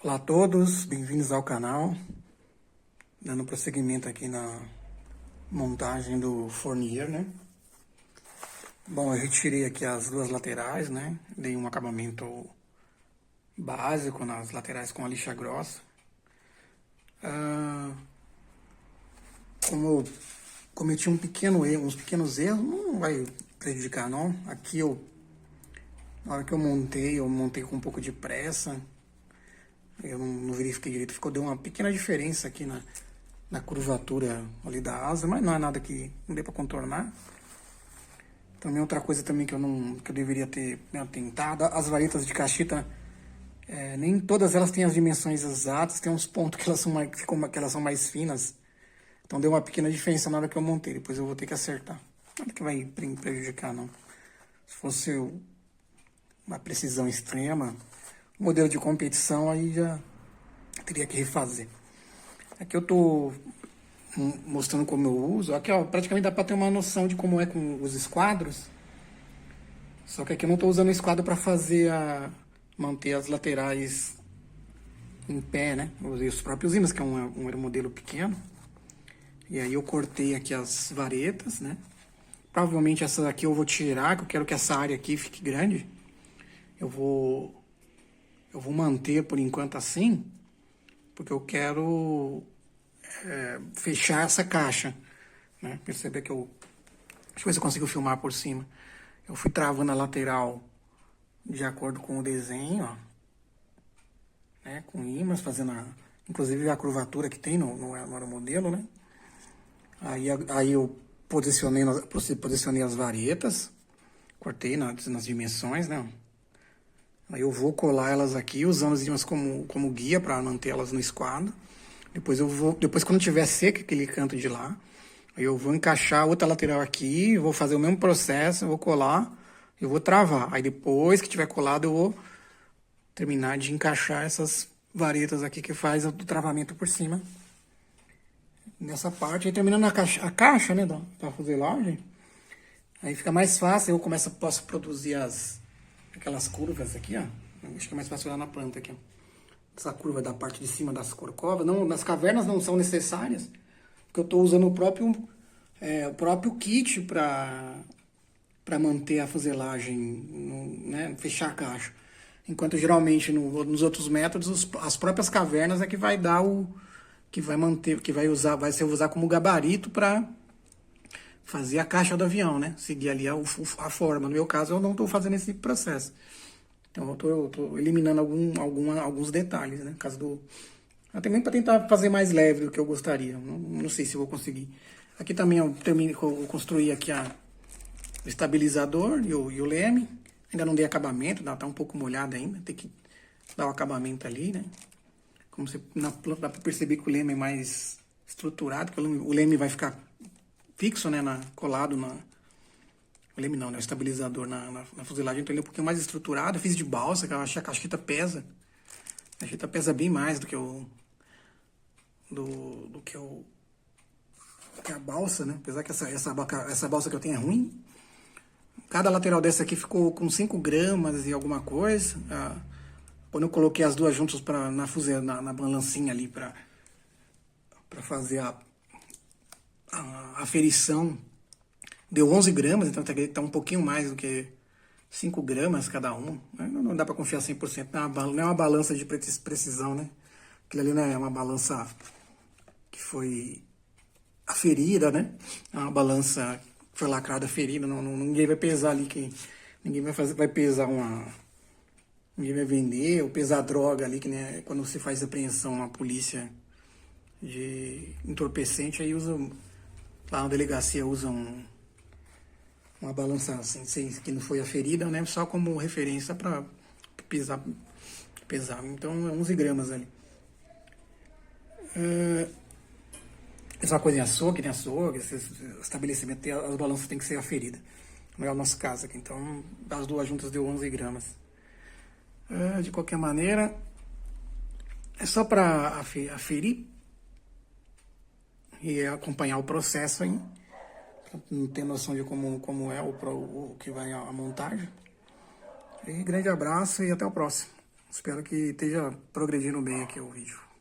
Olá a todos, bem-vindos ao canal. Dando prosseguimento aqui na montagem do fornier, né? Bom, eu retirei aqui as duas laterais, né? Dei um acabamento básico nas laterais com a lixa grossa. Como eu cometi um pequeno erro, uns pequenos erros, não vai prejudicar não. Aqui na hora que eu montei com um pouco de pressa. Eu não verifiquei direito, deu uma pequena diferença aqui na curvatura ali da asa, mas não é nada que não dê para contornar. Também outra coisa também que eu deveria ter me atentado, as varetas de cachita, nem todas elas têm as dimensões exatas, tem uns pontos que elas são mais finas. Então deu uma pequena diferença na hora que eu montei, depois eu vou ter que acertar. Nada que vai prejudicar não. Se fosse uma precisão extrema, modelo de competição, aí já teria que refazer. Aqui eu tô mostrando como eu uso. Aqui, ó, praticamente dá para ter uma noção de como é com os esquadros. Só que aqui eu não tô usando o esquadro para manter as laterais em pé, né? Eu usei os próprios ímãs, que é um aeromodelo pequeno. E aí eu cortei aqui as varetas, né? Provavelmente essa daqui eu vou tirar, que eu quero que essa área aqui fique grande. Eu vou manter por enquanto assim, porque eu quero fechar essa caixa, né? Perceber que deixa eu ver se eu consigo filmar por cima. Eu fui travando a lateral de acordo com o desenho, ó, né? Com ímãs, inclusive a curvatura que tem no aeromodelo, né? Aí eu posicionei as varetas, cortei nas dimensões, né? Aí eu vou colar elas aqui, usando os ímãs como guia para manter elas no esquadro. Depois quando tiver seco aquele canto de lá, aí eu vou encaixar a outra lateral aqui, vou fazer o mesmo processo, eu vou colar, eu vou travar. Aí depois que tiver colado, eu vou terminar de encaixar essas varetas aqui que faz o travamento por cima. Nessa parte, aí terminando a caixa, né, da fuselagem, aí fica mais fácil, posso produzir aquelas curvas aqui, ó. Acho que é mais fácil olhar na planta aqui, ó. Essa curva da parte de cima das corcovas. Não, nas cavernas não são necessárias, porque eu estou usando o próprio kit para manter a fuselagem, né, fechar a caixa. Enquanto geralmente nos outros métodos, as próprias cavernas é que vai dar que vai manter, vai ser usar como gabarito para fazer a caixa do avião, né? Seguir ali a forma. No meu caso, eu não estou fazendo esse processo. Então eu tô eliminando alguns detalhes, né? No caso até mesmo para tentar fazer mais leve do que eu gostaria. Não sei se eu vou conseguir. Aqui também eu construí aqui o estabilizador e o leme. Ainda não dei acabamento, tá um pouco molhado ainda. Tem que dar o acabamento ali, né? Como na planta dá para perceber que o leme é mais estruturado, que o leme vai ficar fixo, né? Colado na... O leme não, né? O estabilizador na fuselagem, então ele é um pouquinho mais estruturado. Eu fiz de balsa, que eu achei que a cacheta pesa. A cacheta pesa bem mais do que a balsa, né? Apesar que essa balsa que eu tenho é ruim. Cada lateral dessa aqui ficou com 5 gramas e alguma coisa. Quando eu coloquei as duas juntas na balancinha ali para fazer a aferição, deu 11 gramas, então tá um pouquinho mais do que 5 gramas cada um. Não dá para confiar 100%, não é uma balança de precisão, né? Aquilo ali não é uma balança que foi aferida, né? É uma balança que foi lacrada, ferida. Ninguém vai pesar ali, ninguém vai pesar ninguém vai vender ou pesar droga ali, que né, quando você faz apreensão na polícia de entorpecente, aí lá na delegacia usam uma balança assim, que não foi aferida, né? Só como referência para pesar. Então é 11 gramas ali. Essa coisa em açougue, né? Açougue, esse estabelecimento, as balanças têm que ser aferidas. Não é o nosso caso aqui. Então, as duas juntas deu 11 gramas. De qualquer maneira, é só para aferir e acompanhar o processo aí. Não ter noção de como é o que vai a montagem. E grande abraço e até o próximo. Espero que esteja progredindo bem aqui o vídeo.